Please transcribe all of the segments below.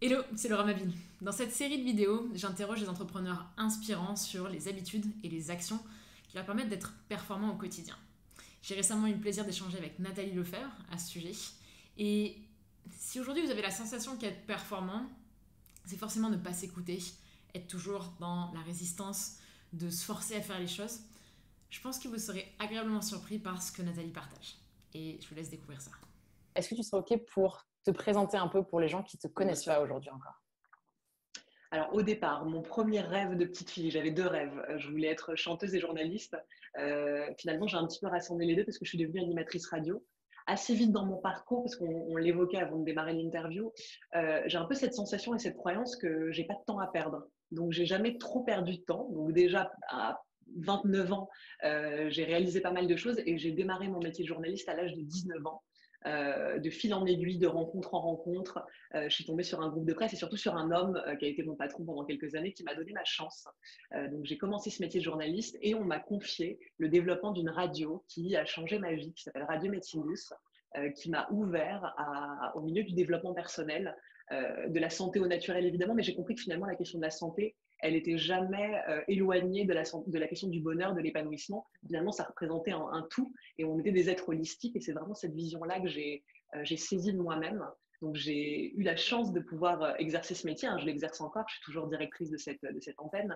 Hello, c'est Laura Mabille. Dans cette série de vidéos, j'interroge les entrepreneurs inspirants sur les habitudes et les actions qui leur permettent d'être performants au quotidien. J'ai récemment eu le plaisir d'échanger avec Nathalie Lefebvre à ce sujet. Et si aujourd'hui vous avez la sensation qu'être performant, c'est forcément ne pas s'écouter, être toujours dans la résistance, de se forcer à faire les choses, je pense que vous serez agréablement surpris par ce que Nathalie partage. Et je vous laisse découvrir ça. Est-ce que tu serais OK pour te présenter un peu pour les gens qui ne te Bien connaissent sûr. pas aujourd'hui encore? Alors au départ, mon premier rêve de petite fille, j'avais deux rêves. Je voulais être chanteuse et journaliste. Finalement, j'ai un petit peu rassemblé les deux parce que je suis devenue animatrice radio. Assez vite dans mon parcours, parce qu'on l'évoquait avant de démarrer l'interview, j'ai un peu cette sensation et cette croyance que j'ai pas de temps à perdre. Donc j'ai jamais trop perdu de temps. Donc déjà à 29 ans, j'ai réalisé pas mal de choses et j'ai démarré mon métier de journaliste à l'âge de 19 ans. De fil en aiguille, de rencontre en rencontre, je suis tombée sur un groupe de presse et surtout sur un homme qui a été mon patron pendant quelques années qui m'a donné ma chance. Donc j'ai commencé ce métier de journaliste et on m'a confié le développement d'une radio qui a changé ma vie, qui s'appelle Radio Médecindus, qui m'a ouvert au milieu du développement personnel, de la santé au naturel évidemment, mais j'ai compris que finalement la question de la santé, elle n'était jamais éloignée de la question du bonheur, de l'épanouissement. Finalement, ça représentait un tout et on était des êtres holistiques et c'est vraiment cette vision-là que j'ai saisie de moi-même. Donc j'ai eu la chance de pouvoir exercer ce métier, hein, je l'exerce encore, je suis toujours directrice de cette antenne,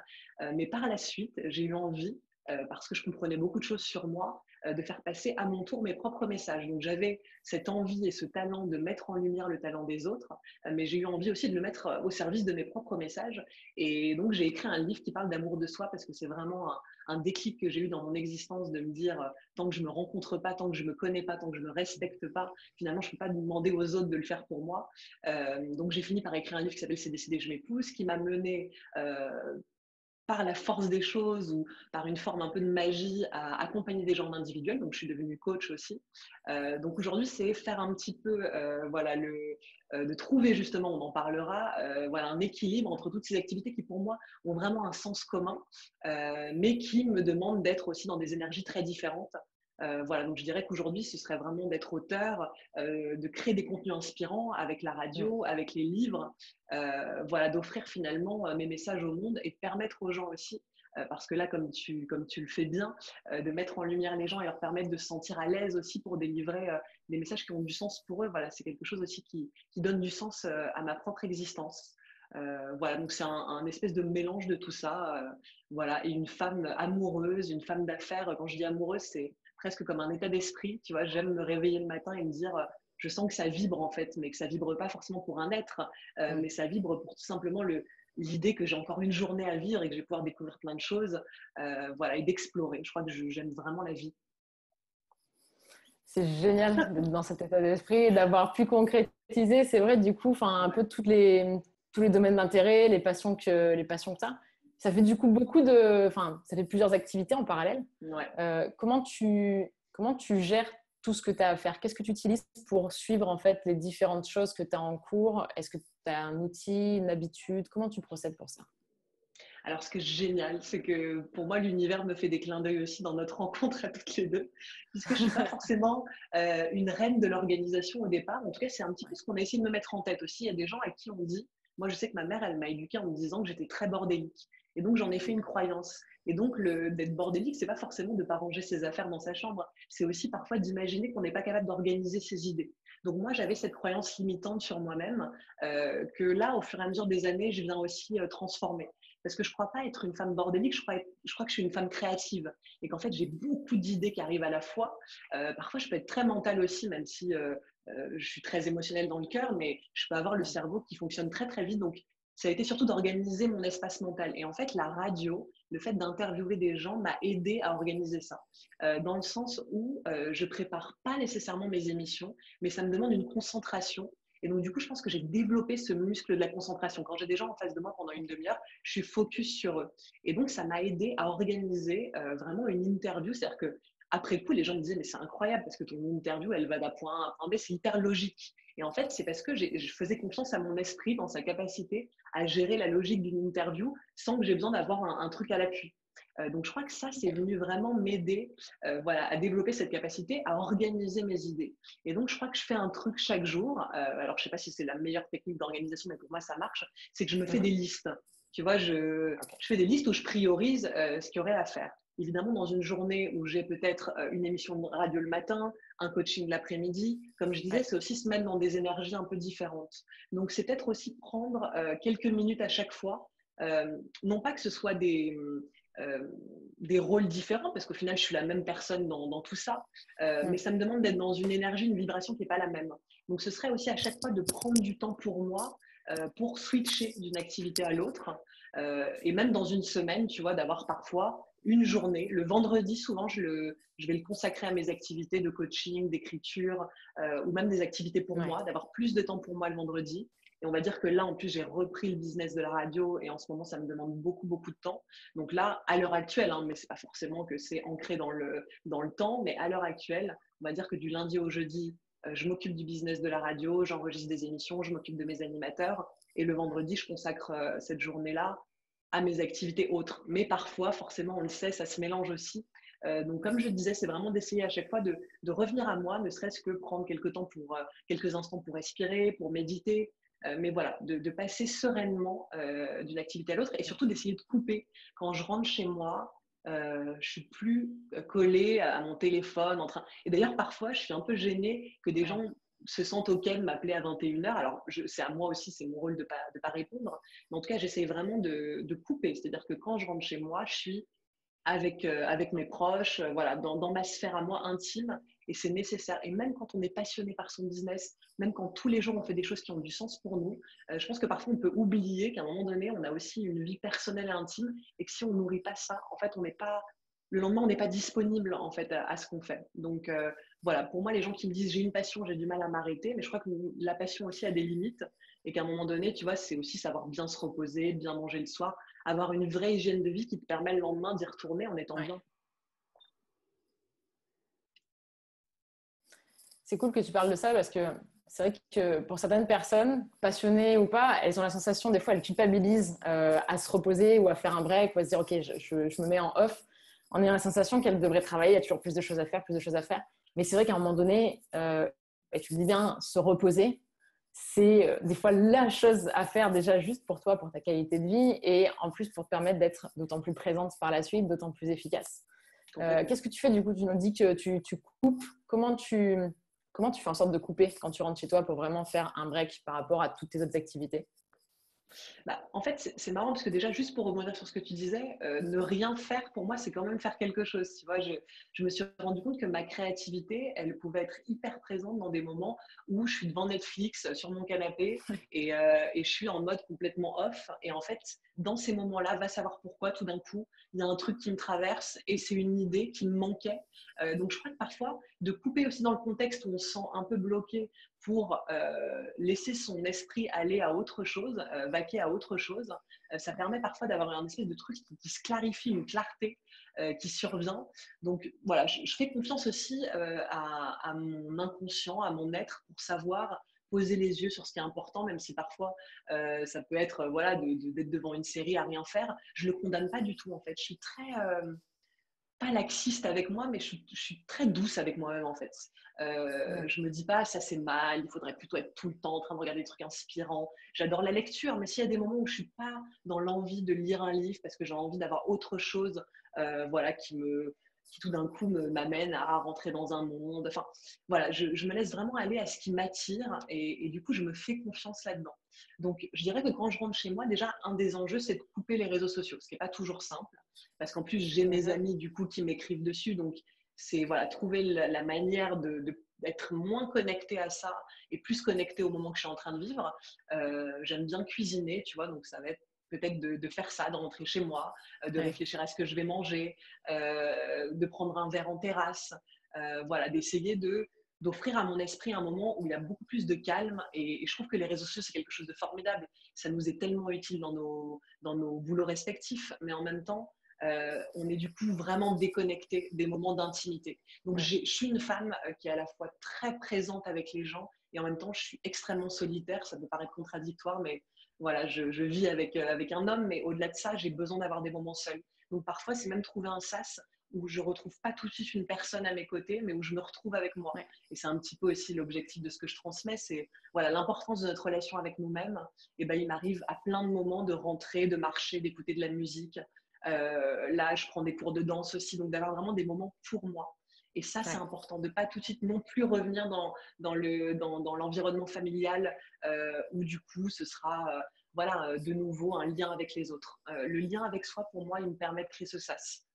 mais par la suite, j'ai eu envie, parce que je comprenais beaucoup de choses sur moi, de faire passer à mon tour mes propres messages. Donc j'avais cette envie et ce talent de mettre en lumière le talent des autres, mais j'ai eu envie aussi de le mettre au service de mes propres messages. Et donc j'ai écrit un livre qui parle d'amour de soi parce que c'est vraiment un déclic que j'ai eu dans mon existence de me dire tant que je me rencontre pas, tant que je me connais pas, tant que je me respecte pas, finalement je peux pas demander aux autres de le faire pour moi. Donc j'ai fini par écrire un livre qui s'appelle C'est décidé, je m'épouse, qui m'a mené par la force des choses ou par une forme un peu de magie à accompagner des gens en individuel. Donc, je suis devenue coach aussi. Donc, aujourd'hui, c'est faire un petit peu, voilà, de trouver justement, on en parlera, voilà, un équilibre entre toutes ces activités qui, pour moi, ont vraiment un sens commun, mais qui me demandent d'être aussi dans des énergies très différentes. Voilà, donc je dirais qu'aujourd'hui, ce serait vraiment d'être auteur, de créer des contenus inspirants avec la Mm. radio, avec les livres, voilà, d'offrir finalement mes messages au monde et de permettre aux gens aussi, parce que là, comme tu le fais bien, de mettre en lumière les gens et leur permettre de se sentir à l'aise aussi pour délivrer des messages qui ont du sens pour eux. Voilà, c'est quelque chose aussi qui donne du sens à ma propre existence. Voilà, donc c'est un espèce de mélange de tout ça. Voilà, et une femme amoureuse, une femme d'affaires. Quand je dis amoureuse, c'est presque comme un état d'esprit. Tu vois, j'aime me réveiller le matin et me dire, je sens que ça vibre en fait, mais que ça vibre pas forcément pour un être, Mm. mais ça vibre pour tout simplement l'idée que j'ai encore une journée à vivre et que je vais pouvoir découvrir plein de choses, voilà, et d'explorer. Je crois que j'aime vraiment la vie. C'est génial d'être dans cet état d'esprit et d'avoir pu concrétiser, c'est vrai, du coup, enfin, un Ouais, peu tous les domaines d'intérêt, les passions que tu as. Ça fait du coup enfin, ça fait plusieurs activités en parallèle. ouais. Comment tu gères tout ce que tu as à faire? Qu'est-ce que tu utilises pour suivre en fait les différentes choses que tu as en cours? Est-ce que tu as un outil, une habitude? Comment tu procèdes pour ça? Alors, ce qui est génial, c'est que pour moi, l'univers me fait des clins d'œil aussi dans notre rencontre à toutes les deux, puisque je ne suis pas forcément une reine de l'organisation au départ. En tout cas, c'est un petit peu ce qu'on a essayé de me mettre en tête aussi. Il y a des gens à qui on dit, moi je sais que ma mère, elle m'a éduquée en me disant que j'étais très bordélique. Et donc, j'en ai fait une croyance. Et donc, d'être bordélique, c'est pas forcément de ne pas ranger ses affaires dans sa chambre. C'est aussi parfois d'imaginer qu'on n'est pas capable d'organiser ses idées. Donc, moi, j'avais cette croyance limitante sur moi-même que là, au fur et à mesure des années, je viens aussi transformer parce que je ne crois pas être une femme bordélique, je crois que je suis une femme créative et qu'en fait j'ai beaucoup d'idées qui arrivent à la fois. Parfois je peux être très mentale aussi, même si je suis très émotionnelle dans le cœur, mais je peux avoir le cerveau qui fonctionne très très vite. Donc ça a été surtout d'organiser mon espace mental. Et en fait, la radio, le fait d'interviewer des gens m'a aidé à organiser ça. Dans le sens où je prépare pas nécessairement mes émissions, mais ça me demande une concentration et donc, du coup, je pense que j'ai développé ce muscle de la concentration. Quand j'ai des gens en face de moi pendant une demi-heure, je suis focus sur eux. Et donc, ça m'a aidé à organiser vraiment une interview. C'est-à-dire que après coup, les gens me disaient, mais c'est incroyable parce que ton interview, elle va d'un point A à un point B, c'est hyper logique. Et en fait, c'est parce que je faisais confiance à mon esprit dans sa capacité à gérer la logique d'une interview sans que j'ai besoin d'avoir un truc à l'appui. Donc, je crois que ça, c'est venu vraiment m'aider voilà, à développer cette capacité à organiser mes idées. Et donc, je crois que je fais un truc chaque jour. Alors, je ne sais pas si c'est la meilleure technique d'organisation, mais pour moi, ça marche. C'est que je me fais des listes. Tu vois, je fais des listes où je priorise ce qu'il y aurait à faire. Évidemment, dans une journée où j'ai peut-être une émission de radio le matin, un coaching l'après-midi, comme je disais, c'est aussi se mettre dans des énergies un peu différentes. Donc, c'est peut-être aussi prendre quelques minutes à chaque fois. Non pas que ce soit des rôles différents, parce qu'au final, je suis la même personne dans tout ça, mais ça me demande d'être dans une énergie, une vibration qui n'est pas la même. Donc, ce serait aussi à chaque fois de prendre du temps pour moi, pour switcher d'une activité à l'autre. Et même dans une semaine, tu vois, d'avoir parfois une journée. Le vendredi, souvent, je vais le consacrer à mes activités de coaching, d'écriture, ou même des activités pour moi, d'avoir plus de temps pour moi le vendredi. Et on va dire que là, en plus, j'ai repris le business de la radio et en ce moment, ça me demande beaucoup, beaucoup de temps. Donc là, à l'heure actuelle, hein, mais ce n'est pas forcément que c'est ancré dans le temps, mais à l'heure actuelle, on va dire que du lundi au jeudi, je m'occupe du business de la radio, j'enregistre des émissions, je m'occupe de mes animateurs. Et le vendredi, je consacre cette journée-là à mes activités autres. Mais parfois, forcément, on le sait, ça se mélange aussi. Donc, comme je disais, c'est vraiment d'essayer à chaque fois de revenir à moi, ne serait-ce que prendre quelques instants pour respirer, pour méditer. Mais voilà, de passer sereinement d'une activité à l'autre et surtout d'essayer de couper. Quand je rentre chez moi, je suis plus collée à mon téléphone en train. Et d'ailleurs, parfois, je suis un peu gênée que des gens se sentent OK de m'appeler à 21h. Alors, c'est à moi aussi, c'est mon rôle de pas répondre. Mais en tout cas, j'essaie vraiment de couper. C'est-à-dire que quand je rentre chez moi, je suis avec mes proches, voilà, dans ma sphère à moi intime, et c'est nécessaire. Et même quand on est passionné par son business, même quand tous les jours on fait des choses qui ont du sens pour nous, je pense que parfois on peut oublier qu'à un moment donné, on a aussi une vie personnelle et intime, et que si on nourrit pas ça, en fait, le lendemain, on n'est pas disponible en fait à ce qu'on fait. Donc voilà, pour moi, les gens qui me disent j'ai une passion, j'ai du mal à m'arrêter, mais je crois que la passion aussi a des limites, et qu'à un moment donné, tu vois, c'est aussi savoir bien se reposer, bien manger le soir, avoir une vraie hygiène de vie qui te permet le lendemain d'y retourner en étant bien. C'est cool que tu parles de ça parce que c'est vrai que pour certaines personnes, passionnées ou pas, elles ont la sensation, des fois, elles culpabilisent à se reposer ou à faire un break ou à se dire, OK, je me mets en off, en ayant la sensation qu'elles devraient travailler, il y a toujours plus de choses à faire, plus de choses à faire. Mais c'est vrai qu'à un moment donné, et tu le dis bien, se reposer, c'est des fois la chose à faire déjà juste pour toi, pour ta qualité de vie et en plus pour te permettre d'être d'autant plus présente par la suite, d'autant plus efficace. Qu'est-ce que tu fais du coup? Tu nous dis que tu coupes. Comment tu fais en sorte de couper quand tu rentres chez toi pour vraiment faire un break par rapport à toutes tes autres activités? En fait, c'est marrant parce que déjà, juste pour rebondir sur ce que tu disais, ne rien faire, pour moi, c'est quand même faire quelque chose. Tu vois, je me suis rendu compte que ma créativité, elle pouvait être hyper présente dans des moments où je suis devant Netflix sur mon canapé et je suis en mode complètement off. Et en fait, dans ces moments-là, va savoir pourquoi, tout d'un coup, il y a un truc qui me traverse et c'est une idée qui me manquait. Donc, je crois que parfois, de couper aussi dans le contexte où on se sent un peu bloqué pour laisser son esprit aller à autre chose, vaquer à autre chose, ça permet parfois d'avoir un espèce de truc qui se clarifie, une clarté qui survient. Donc voilà, je fais confiance aussi à mon inconscient, à mon être pour savoir poser les yeux sur ce qui est important, même si parfois ça peut être voilà, d'être devant une série à rien faire. Je ne le condamne pas du tout en fait. Je suis très pas laxiste avec moi, mais je suis très douce avec moi-même en fait. Je me dis pas ça c'est mal, il faudrait plutôt être tout le temps en train de regarder des trucs inspirants. J'adore la lecture, mais s'il y a des moments où je suis pas dans l'envie de lire un livre parce que j'ai envie d'avoir autre chose, voilà, qui tout d'un coup m'amène à rentrer dans un monde. Enfin, voilà, je me laisse vraiment aller à ce qui m'attire et du coup, je me fais confiance là-dedans. Donc, je dirais que quand je rentre chez moi, déjà, un des enjeux, c'est de couper les réseaux sociaux, ce qui n'est pas toujours simple, parce qu'en plus, j'ai mes amis, du coup, qui m'écrivent dessus. Donc, c'est voilà, trouver la manière d'être moins connecté à ça et plus connecté au moment que je suis en train de vivre. J'aime bien cuisiner, tu vois, donc ça va être peut-être de faire ça, de rentrer chez moi, de réfléchir à ce que je vais manger, de prendre un verre en terrasse, voilà, d'essayer d'offrir à mon esprit un moment où il y a beaucoup plus de calme et je trouve que les réseaux sociaux, c'est quelque chose de formidable. Ça nous est tellement utile dans nos boulots respectifs, mais en même temps, on est du coup vraiment déconnecté des moments d'intimité. Donc, je suis une femme qui est à la fois très présente avec les gens et en même temps, je suis extrêmement solitaire. Ça peut paraître contradictoire, mais voilà, je vis avec un homme, mais au-delà de ça, j'ai besoin d'avoir des moments seuls. Donc parfois, c'est même trouver un sas où je ne retrouve pas tout de suite une personne à mes côtés, mais où je me retrouve avec moi. Ouais. Et c'est un petit peu aussi l'objectif de ce que je transmets, c'est voilà, l'importance de notre relation avec nous-mêmes. Et ben, il m'arrive à plein de moments de rentrer, de marcher, d'écouter de la musique. Là, je prends des cours de danse aussi, donc d'avoir vraiment des moments pour moi. Et ça, c'est important, de ne pas tout de suite non plus revenir dans l'environnement familial où du coup, ce sera voilà, de nouveau un lien avec les autres. Le lien avec soi, pour moi, il me permet de créer ce sas.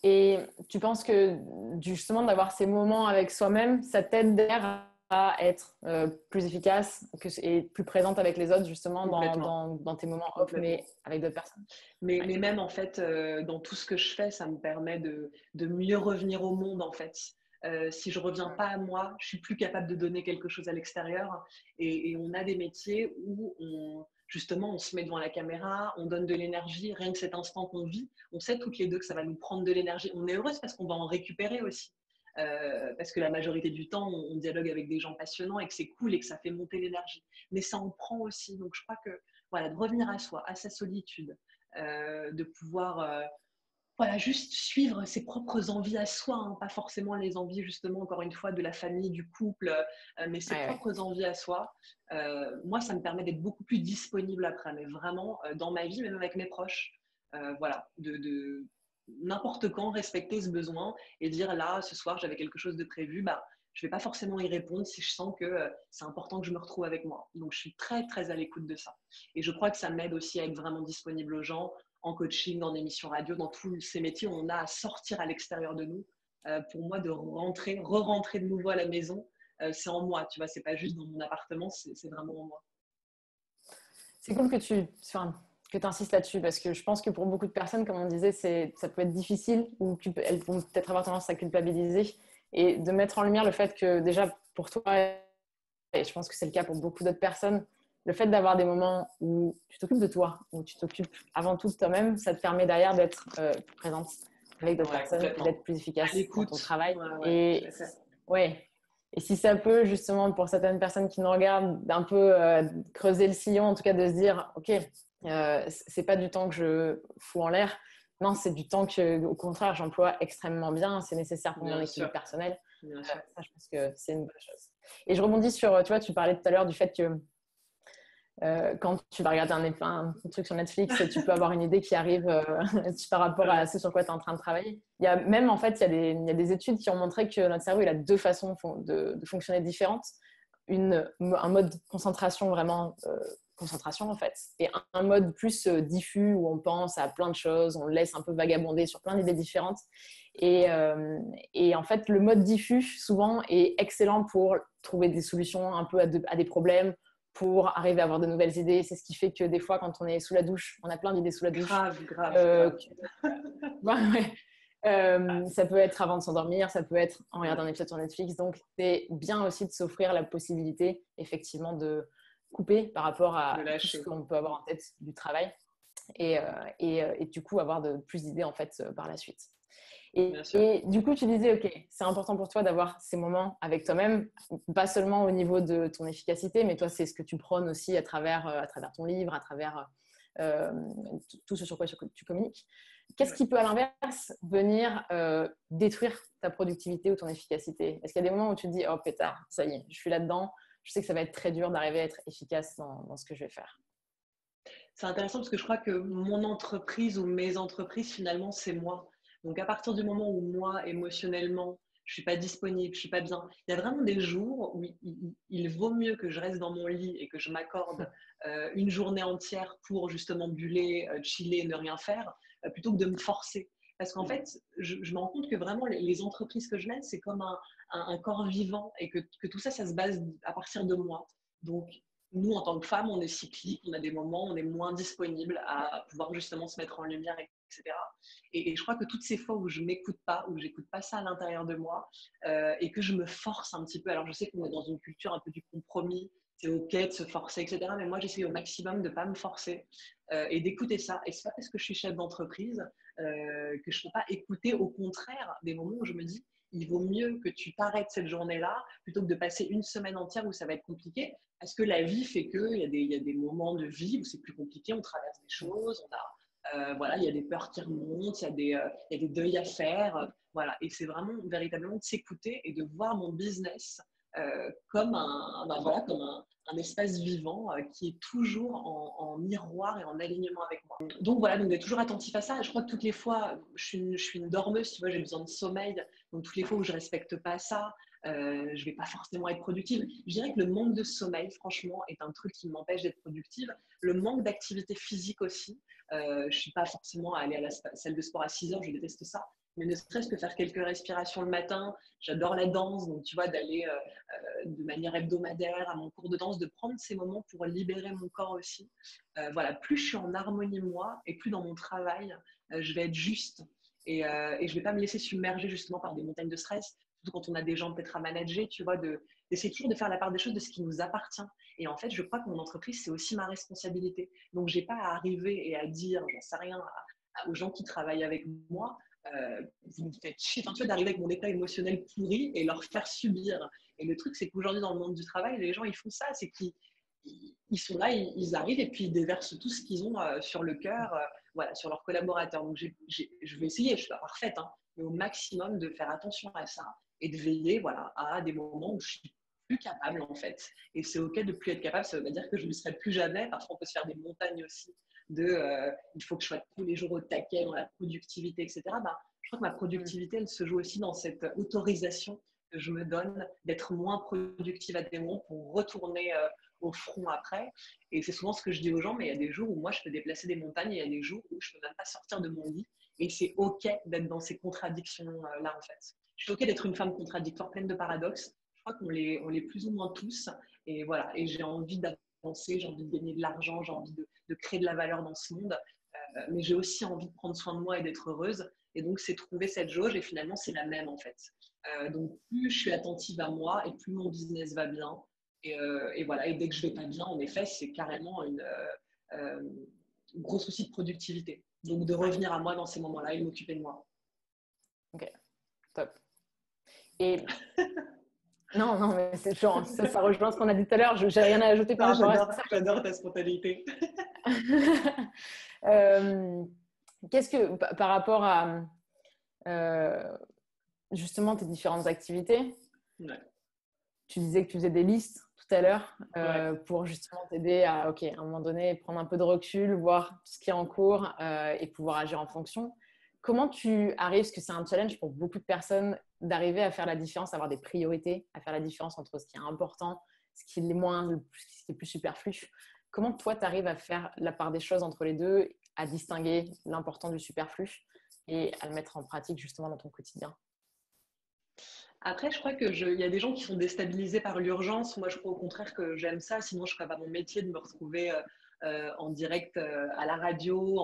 Et tu penses que justement d'avoir ces moments avec soi-même, ça t'aide derrière à être plus efficace et plus présente avec les autres justement dans tes moments off, mais avec d'autres personnes. Mais même en fait, dans tout ce que je fais, ça me permet de mieux revenir au monde en fait. Si je reviens pas à moi, je suis plus capable de donner quelque chose à l'extérieur. Et on a des métiers où justement, on se met devant la caméra, on donne de l'énergie, rien que cet instant qu'on vit, on sait toutes les deux que ça va nous prendre de l'énergie. On est heureuse parce qu'on va en récupérer aussi. Parce que la majorité du temps, on dialogue avec des gens passionnants et que c'est cool et que ça fait monter l'énergie. Mais ça en prend aussi. Donc, je crois que voilà, de revenir à soi, à sa solitude, de pouvoir voilà, juste suivre ses propres envies à soi, hein, pas forcément les envies justement, encore une fois, de la famille, du couple, mais ses propres envies à soi. Moi, ça me permet d'être beaucoup plus disponible après, mais vraiment dans ma vie, même avec mes proches. Voilà, de n'importe quand respecter ce besoin et dire là, ce soir, j'avais quelque chose de prévu, bah, je ne vais pas forcément y répondre si je sens que c'est important que je me retrouve avec moi. Donc, je suis très, très à l'écoute de ça. Et je crois que ça m'aide aussi à être vraiment disponible aux gens, en coaching, en émission radio, dans tous ces métiers, on a à sortir à l'extérieur de nous. Pour moi, de re-rentrer de nouveau à la maison, c'est en moi, tu vois, c'est pas juste dans mon appartement, c'est vraiment en moi. C'est cool que tu insistes là-dessus, parce que je pense que pour beaucoup de personnes, comme on disait, ça peut être difficile, ou elles vont peut-être avoir tendance à culpabiliser, et de mettre en lumière le fait que déjà pour toi, et je pense que c'est le cas pour beaucoup d'autres personnes, le fait d'avoir des moments où tu t'occupes de toi, où tu t'occupes avant tout de toi-même, ça te permet derrière d'être présente avec d'autres personnes et d'être plus efficace dans ton travail. Et si ça peut, justement, pour certaines personnes qui nous regardent, d'un peu creuser le sillon, en tout cas de se dire, OK, c'est pas du temps que je fous en l'air. Non, c'est du temps que, au contraire, j'emploie extrêmement bien. C'est nécessaire pour mon équilibre personnel. Ça, je pense que c'est une bonne chose. Et je rebondis sur, tu vois, tu parlais tout à l'heure du fait que quand tu vas regarder un truc sur Netflix, tu peux avoir une idée qui arrive par rapport à ce sur quoi tu es en train de travailler. Il y a même, en fait, il y a des études qui ont montré que notre cerveau, il a deux façons de fonctionner différentes. Un mode concentration, vraiment concentration, en fait, et un mode plus diffus où on pense à plein de choses, on laisse un peu vagabonder sur plein d'idées différentes. Et en fait, le mode diffus, souvent, est excellent pour trouver des solutions un peu à des problèmes, pour arriver à avoir de nouvelles idées. C'est ce qui fait que des fois, quand on est sous la douche, on a plein d'idées sous la douche. Grave. Ça peut être avant de s'endormir, ça peut être en regardant un épisode sur Netflix. Donc, c'est bien aussi de s'offrir la possibilité, effectivement, de couper par rapport à tout ce qu'on peut avoir en tête du travail et du coup, avoir plus d'idées, en fait, par la suite. Et du coup, tu disais, OK, c'est important pour toi d'avoir ces moments avec toi-même, pas seulement au niveau de ton efficacité, mais toi, c'est ce que tu prônes aussi à travers ton livre, à travers tout ce sur quoi tu communiques. Qu'est-ce qui peut, à l'inverse, venir détruire ta productivité ou ton efficacité? Est-ce qu'il y a des moments où tu te dis, oh pétard, ça y est, je suis là-dedans, je sais que ça va être très dur d'arriver à être efficace dans ce que je vais faire? C'est intéressant parce que je crois que mon entreprise ou mes entreprises, finalement, c'est moi. Donc, à partir du moment où moi, émotionnellement, je ne suis pas disponible, je ne suis pas bien, il y a vraiment des jours où il vaut mieux que je reste dans mon lit et que je m'accorde une journée entière pour justement buller, chiller, ne rien faire, plutôt que de me forcer. Parce qu'en fait, je me rends compte que vraiment, les entreprises que je mène, c'est comme un corps vivant et que tout ça, ça se base à partir de moi. Donc, nous, en tant que femmes, on est cyclique, on a des moments où on est moins disponible à pouvoir justement se mettre en lumière, etc. Et je crois que toutes ces fois où je ne m'écoute pas, où je n'écoute pas ça à l'intérieur de moi, et que je me force un petit peu, alors je sais qu'on est dans une culture un peu du compromis, c'est OK de se forcer, etc. Mais moi, j'essaie au maximum de ne pas me forcer et d'écouter ça. Et ce n'est pas parce que je suis chef d'entreprise que je ne peux pas écouter, au contraire, des moments où je me dis, il vaut mieux que tu t'arrêtes cette journée-là plutôt que de passer une semaine entière où ça va être compliqué. Parce que la vie fait qu'il y a des moments de vie où c'est plus compliqué, on traverse des choses, voilà, il y a des peurs qui remontent, il y a des deuils à faire. Voilà. Et c'est vraiment véritablement de s'écouter et de voir mon business comme un espace vivant qui est toujours en miroir et en alignement avec moi. Donc voilà, donc d'être toujours attentif à ça. Je crois que toutes les fois, je suis une dormeuse, tu vois, j'ai besoin de sommeil. Donc toutes les fois où je respecte pas ça, je vais pas forcément être productive. Je dirais que le manque de sommeil, franchement, est un truc qui m'empêche d'être productive. Le manque d'activité physique aussi. Je suis pas forcément à aller à la salle de sport à 6 heures, je déteste ça. Mais ne serait-ce que faire quelques respirations le matin, j'adore la danse, donc tu vois, d'aller de manière hebdomadaire à mon cours de danse, de prendre ces moments pour libérer mon corps aussi. Voilà, plus je suis en harmonie moi et plus dans mon travail, je vais être juste et je ne vais pas me laisser submerger justement par des montagnes de stress, surtout quand on a des gens peut-être à manager, tu vois, d'essayer toujours de faire la part des choses de ce qui nous appartient. Et en fait, je crois que mon entreprise, c'est aussi ma responsabilité. Donc, je n'ai pas à arriver et à dire, j'en sais rien, aux gens qui travaillent avec moi, vous me faites chier, enfin, tu vois, d'arriver avec mon état émotionnel pourri et leur faire subir. Et le truc, c'est qu'aujourd'hui, dans le monde du travail, les gens, ils font ça, c'est qu'ils sont là, ils arrivent et puis ils déversent tout ce qu'ils ont sur le cœur, voilà, sur leurs collaborateurs. Donc, je vais essayer, je ne suis pas parfaite, hein, mais au maximum de faire attention à ça et de veiller, voilà, à des moments où je suis plus capable, en fait. Et c'est OK de ne plus être capable, ça veut pas dire que je ne le serai plus jamais. Parfois, on peut se faire des montagnes aussi il faut que je sois tous les jours au taquet dans la productivité, etc. Ben, je crois que ma productivité, elle se joue aussi dans cette autorisation que je me donne d'être moins productive à des moments pour retourner au front après. Et c'est souvent ce que je dis aux gens, mais il y a des jours où moi, je peux déplacer des montagnes et il y a des jours où je ne peux même pas sortir de mon lit. Et c'est OK d'être dans ces contradictions-là, en fait. Je suis OK d'être une femme contradictoire, pleine de paradoxes. Je crois qu'on les plus ou moins tous. Et voilà, et j'ai envie d'avancer, j'ai envie de gagner de l'argent, j'ai envie de créer de la valeur dans ce monde. Mais j'ai aussi envie de prendre soin de moi et d'être heureuse. Et donc, c'est trouver cette jauge et finalement, c'est la même en fait. Donc, plus je suis attentive à moi et plus mon business va bien. Et voilà, et dès que je vais pas bien, en effet, c'est carrément un gros souci de productivité. Donc, de revenir à moi dans ces moments-là et m'occuper de moi. Ok, top. Et non, non, mais c'est genre, ça rejoint ce qu'on a dit tout à l'heure. Je n'ai rien à ajouter par rapport à ça. J'adore ta spontanéité. Qu'est-ce que, par rapport à justement tes différentes activités, ouais. Tu disais que tu faisais des listes tout à l'heure Ouais. pour justement t'aider à, ok, à un moment donné, prendre un peu de recul, voir tout ce qui est en cours et pouvoir agir en fonction. Comment tu arrives, parce que c'est un challenge pour beaucoup de personnes, d'arriver à faire la différence, à avoir des priorités, à faire la différence entre ce qui est important, ce qui est moins, ce qui est plus superflu. Comment toi, tu arrives à faire la part des choses entre les deux, à distinguer l'important du superflu et à le mettre en pratique justement dans ton quotidien? Après, je crois il y a des gens qui sont déstabilisés par l'urgence. Moi, je crois au contraire que j'aime ça. Sinon, je ne ferais pas mon métier de me retrouver en direct à la radio,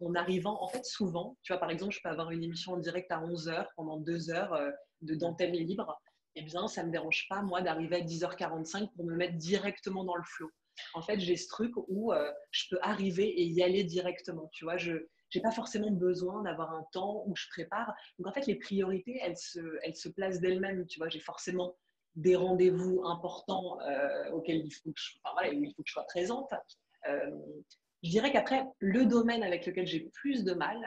en arrivant. En fait, souvent, tu vois, par exemple, je peux avoir une émission en direct à 11 heures pendant 2 heures d'antenne libre. Eh bien, ça ne me dérange pas, moi, d'arriver à 10h45 pour me mettre directement dans le flow. En fait, j'ai ce truc où je peux arriver et y aller directement. Tu vois, je n'ai pas forcément besoin d'avoir un temps où je prépare. Donc, en fait, les priorités, elles se placent d'elles-mêmes. Tu vois, j'ai forcément des rendez-vous importants auxquels il faut que où il faut que je sois présente. Euh, je dirais qu'après, le domaine avec lequel j'ai plus de mal,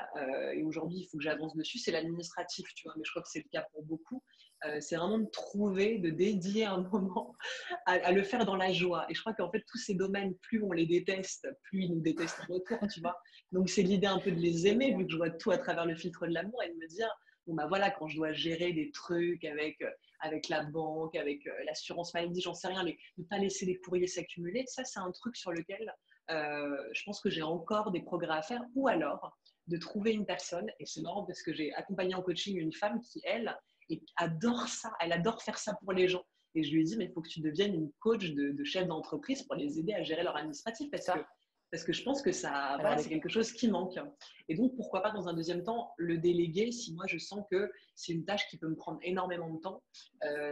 et aujourd'hui il faut que j'avance dessus, c'est l'administratif, tu vois, mais je crois que c'est le cas pour beaucoup, c'est vraiment de trouver, de dédier un moment à le faire dans la joie. Et je crois qu'en fait, tous ces domaines, plus on les déteste, plus ils nous détestent en retour, tu vois. Donc c'est l'idée un peu de les aimer, vu que je vois tout à travers le filtre de l'amour, et de me dire, bon bah voilà, quand je dois gérer des trucs avec la banque, avec l'assurance maladie, j'en sais rien, mais ne pas laisser les courriers s'accumuler, ça c'est un truc sur lequel je pense que j'ai encore des progrès à faire, ou alors de trouver une personne, et c'est marrant parce que j'ai accompagné en coaching une femme qui, elle, adore ça, elle adore faire ça pour les gens. Et je lui ai dit, mais il faut que tu deviennes une coach de chef d'entreprise pour les aider à gérer leur administratif, parce que je pense que ça, voilà, c'est quelque chose qui manque. Et donc, pourquoi pas dans un deuxième temps le déléguer si moi je sens que c'est une tâche qui peut me prendre énormément de temps.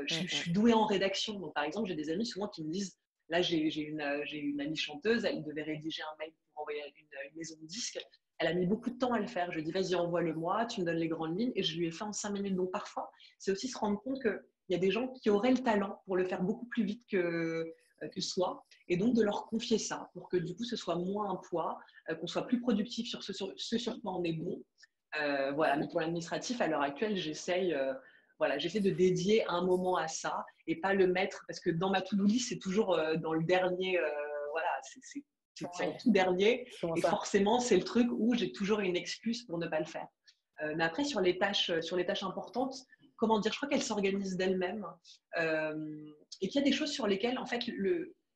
Je suis douée en rédaction, donc par exemple, j'ai des amis souvent qui me disent, là j'ai une amie chanteuse, elle devait rédiger un mail pour envoyer une maison de disques. Elle a mis beaucoup de temps à le faire. Je lui ai dit, vas-y, envoie-le-moi, tu me donnes les grandes lignes. Et je lui ai fait en 5 minutes. Donc parfois, c'est aussi se rendre compte qu'il y a des gens qui auraient le talent pour le faire beaucoup plus vite que soi. Et donc de leur confier ça pour que du coup, ce soit moins un poids, qu'on soit plus productif sur ce sur quoi on est bon. Voilà, mais pour l'administratif, à l'heure actuelle, j'essaie de dédier un moment à ça et pas le mettre, parce que dans ma to-do list, c'est toujours dans le dernier, voilà, c'est en tout dernier, et forcément, c'est le truc où j'ai toujours une excuse pour ne pas le faire. Mais après, sur les tâches importantes, comment dire, je crois qu'elles s'organisent d'elles-mêmes, et qu'il y a des choses sur lesquelles, en fait,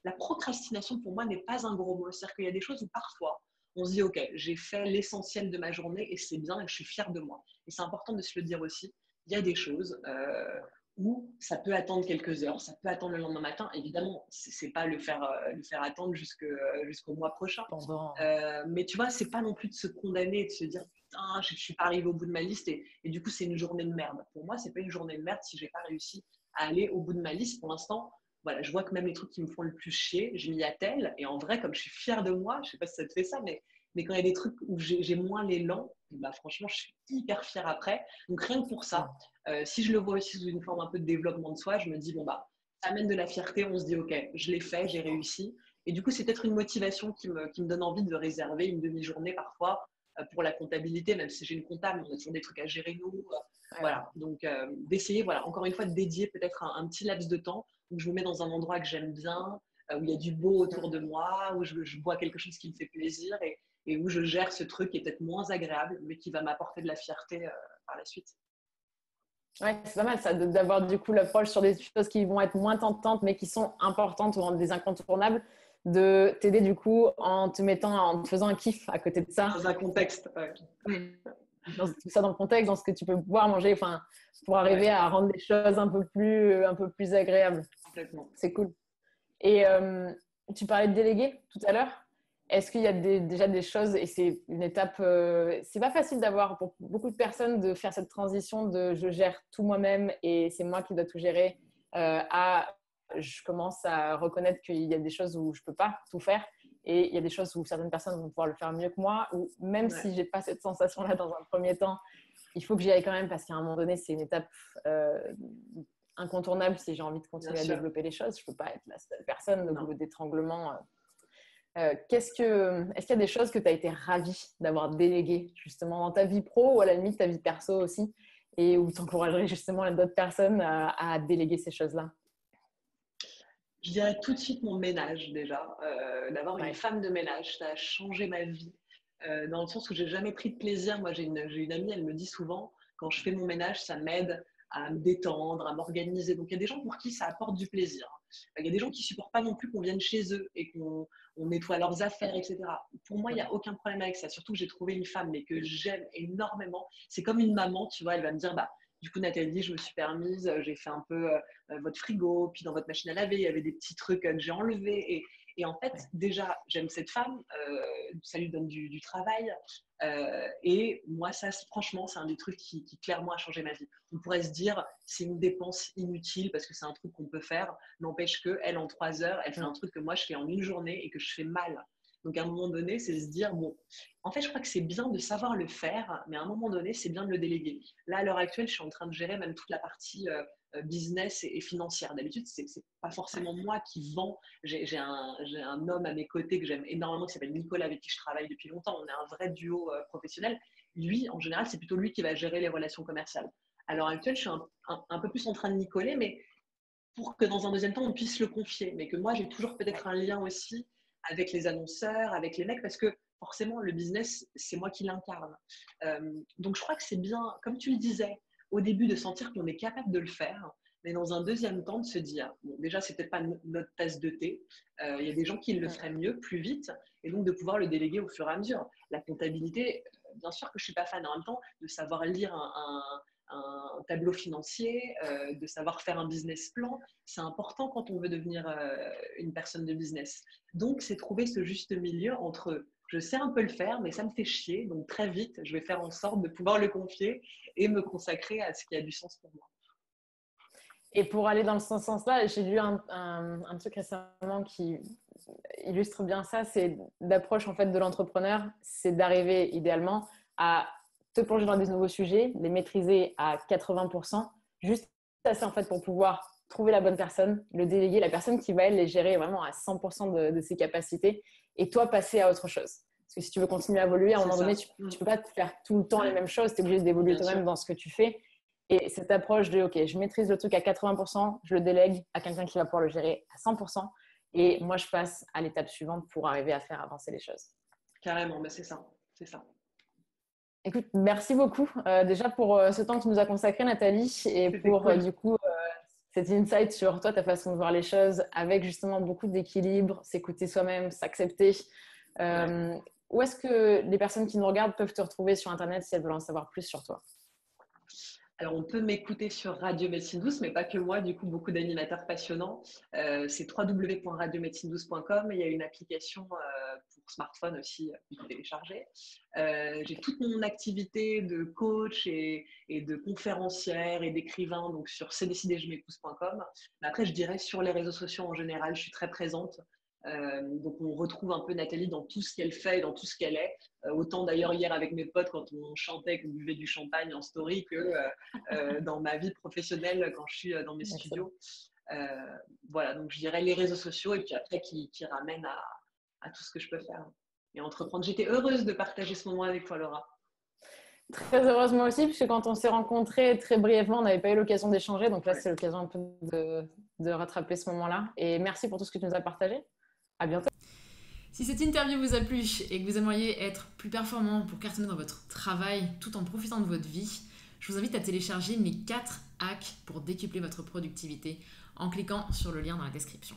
la procrastination, pour moi, n'est pas un gros mot. C'est-à-dire qu'il y a des choses où parfois, on se dit, OK, j'ai fait l'essentiel de ma journée et c'est bien et je suis fière de moi. Et c'est important de se le dire aussi. Il y a des choses où ça peut attendre quelques heures, ça peut attendre le lendemain matin. Évidemment, c'est pas le faire attendre jusqu'au mois prochain. Mais tu vois, c'est pas non plus de se condamner, de se dire, putain, je suis pas arrivée au bout de ma liste et du coup, c'est une journée de merde. Pour moi, c'est pas une journée de merde si j'ai pas réussi à aller au bout de ma liste. Pour l'instant, voilà, je vois que même les trucs qui me font le plus chier, je m'y attelle. Et en vrai, comme je suis fière de moi, je sais pas si ça te fait ça, mais quand il y a des trucs où j'ai moins l'élan, bah franchement, je suis hyper fière après. Donc rien que pour ça, si je le vois aussi sous une forme un peu de développement de soi, je me dis, bon, bah, ça amène de la fierté. On se dit, OK, je l'ai fait, j'ai réussi. Et du coup, c'est peut-être une motivation qui me donne envie de réserver une demi-journée parfois pour la comptabilité, même si j'ai une comptable, on a toujours des trucs à gérer nous. Voilà, donc d'essayer, voilà, encore une fois, de dédier peut-être un petit laps de temps où je me mets dans un endroit que j'aime bien, où il y a du beau autour de moi, où je bois quelque chose qui me fait plaisir et où je gère ce truc qui est peut-être moins agréable, mais qui va m'apporter de la fierté par la suite. Ouais, c'est pas mal ça, d'avoir du coup l'approche sur des choses qui vont être moins tentantes, mais qui sont importantes ou des incontournables, de t'aider du coup en te faisant un kiff à côté de ça. Dans un contexte. Ouais. Dans tout ça dans le contexte, dans ce que tu peux pouvoir manger, enfin, pour arriver à rendre les choses un peu plus agréables. Complètement. C'est cool. Et tu parlais de déléguer tout à l'heure. Est-ce qu'il y a déjà des choses, et c'est une étape, c'est pas facile d'avoir pour beaucoup de personnes de faire cette transition de je gère tout moi-même et c'est moi qui dois tout gérer à je commence à reconnaître qu'il y a des choses où je peux pas tout faire et il y a des choses où certaines personnes vont pouvoir le faire mieux que moi, ou même si j'ai pas cette sensation-là dans un premier temps, il faut que j'y aille quand même parce qu'à un moment donné, c'est une étape incontournable si j'ai envie de continuer à développer les choses. Je peux pas être la seule personne au boulot d'étranglement. Est-ce qu'il y a des choses que tu as été ravie d'avoir déléguées justement dans ta vie pro ou à la limite ta vie perso aussi et où tu encouragerais justement d'autres personnes à déléguer ces choses-là? Je dirais tout de suite mon ménage déjà. D'avoir une femme de ménage, ça a changé ma vie. Dans le sens où j'ai jamais pris de plaisir. Moi, j'ai une amie, elle me dit souvent, quand je fais mon ménage, ça m'aide à me détendre, à m'organiser. Donc, il y a des gens pour qui ça apporte du plaisir. Il y a des gens qui supportent pas non plus qu'on vienne chez eux et qu'on nettoie leurs affaires, etc. Pour moi, il n'y a aucun problème avec ça. Surtout que j'ai trouvé une femme, mais que j'aime énormément. C'est comme une maman, tu vois, elle va me dire, bah, du coup, Nathalie, je me suis permise, j'ai fait un peu votre frigo, puis dans votre machine à laver, il y avait des petits trucs que j'ai enlevés. Et en fait, déjà, j'aime cette femme, ça lui donne du travail. Et moi, ça, franchement, c'est un des trucs qui clairement a changé ma vie. On pourrait se dire, c'est une dépense inutile parce que c'est un truc qu'on peut faire. N'empêche qu'elle, en 3 heures, elle fait un truc que moi, je fais en une journée et que je fais mal. Donc, à un moment donné, c'est se dire, bon, en fait, je crois que c'est bien de savoir le faire, mais à un moment donné, c'est bien de le déléguer. Là, à l'heure actuelle, je suis en train de gérer même toute la partie business et financière. D'habitude, c'est pas forcément moi qui vends. J'ai un homme à mes côtés que j'aime énormément, qui s'appelle Nicolas, avec qui je travaille depuis longtemps. On est un vrai duo professionnel. Lui, en général, c'est plutôt lui qui va gérer les relations commerciales. À l'heure actuelle, je suis un peu plus en train de m'y coller, mais pour que dans un deuxième temps, on puisse le confier. Mais que moi, j'ai toujours peut-être un lien aussi avec les annonceurs, avec les mecs, parce que forcément, le business, c'est moi qui l'incarne. Donc, je crois que c'est bien, comme tu le disais, au début, de sentir qu'on est capable de le faire, mais dans un deuxième temps, de se dire, bon, déjà, c'est peut-être pas notre tasse de thé, il y a des gens qui le feraient mieux, plus vite, et donc de pouvoir le déléguer au fur et à mesure. La comptabilité, bien sûr que je suis pas fan en même temps, de savoir lire un tableau financier, de savoir faire un business plan, c'est important quand on veut devenir une personne de business. Donc, c'est trouver ce juste milieu entre je sais un peu le faire, mais ça me fait chier, donc très vite, je vais faire en sorte de pouvoir le confier et me consacrer à ce qui a du sens pour moi. Et pour aller dans ce sens-là, j'ai lu un truc récemment qui illustre bien ça, c'est l'approche en fait de l'entrepreneur, c'est d'arriver idéalement à te plonger dans des nouveaux sujets, les maîtriser à 80%, juste assez en fait pour pouvoir trouver la bonne personne, le déléguer, la personne qui va elle les gérer vraiment à 100% de ses capacités, et toi passer à autre chose. Parce que si tu veux continuer à évoluer, à un moment donné, tu ne peux pas faire tout le temps les mêmes choses, tu es obligé d'évoluer toi-même dans ce que tu fais. Et cette approche de, OK, je maîtrise le truc à 80%, je le délègue à quelqu'un qui va pouvoir le gérer à 100%, et moi, je passe à l'étape suivante pour arriver à faire avancer les choses. Carrément, mais c'est ça, c'est ça. Écoute, merci beaucoup déjà pour ce temps que tu nous as consacré, Nathalie, et pour cool. du coup cet insight sur toi, ta façon de voir les choses, avec justement beaucoup d'équilibre, s'écouter soi-même, s'accepter. Où est-ce que les personnes qui nous regardent peuvent te retrouver sur Internet si elles veulent en savoir plus sur toi? Alors, on peut m'écouter sur Radio Médecine Douce, mais pas que moi, du coup, beaucoup d'animateurs passionnants. C'est www.radiomédecine12.com. Il y a une application pour smartphone aussi pour télécharger. J'ai toute mon activité de coach et de conférencière et d'écrivain donc sur cdcidejemépousse.com. Mais après, je dirais sur les réseaux sociaux en général, je suis très présente. Donc on retrouve un peu Nathalie dans tout ce qu'elle fait et dans tout ce qu'elle est. Autant d'ailleurs hier avec mes potes quand on chantait, qu'on buvait du champagne en story, que dans ma vie professionnelle quand je suis dans mes studios. Voilà, donc je dirais les réseaux sociaux et puis après qui ramènent à tout ce que je peux faire et entreprendre. J'étais heureuse de partager ce moment avec toi, Laura. Très heureuse moi aussi, puisque quand on s'est rencontrés très brièvement, on n'avait pas eu l'occasion d'échanger. Donc là, c'est l'occasion un peu de rattraper ce moment-là. Et merci pour tout ce que tu nous as partagé. À bientôt. Si cette interview vous a plu et que vous aimeriez être plus performant pour cartonner dans votre travail tout en profitant de votre vie, je vous invite à télécharger mes 4 hacks pour décupler votre productivité en cliquant sur le lien dans la description.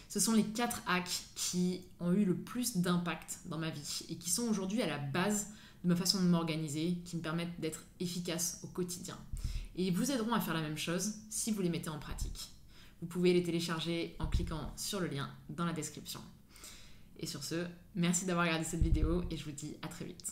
Ce sont les 4 hacks qui ont eu le plus d'impact dans ma vie et qui sont aujourd'hui à la base de ma façon de m'organiser, qui me permettent d'être efficace au quotidien. Et ils vous aideront à faire la même chose si vous les mettez en pratique. Vous pouvez les télécharger en cliquant sur le lien dans la description. Et sur ce, merci d'avoir regardé cette vidéo et je vous dis à très vite.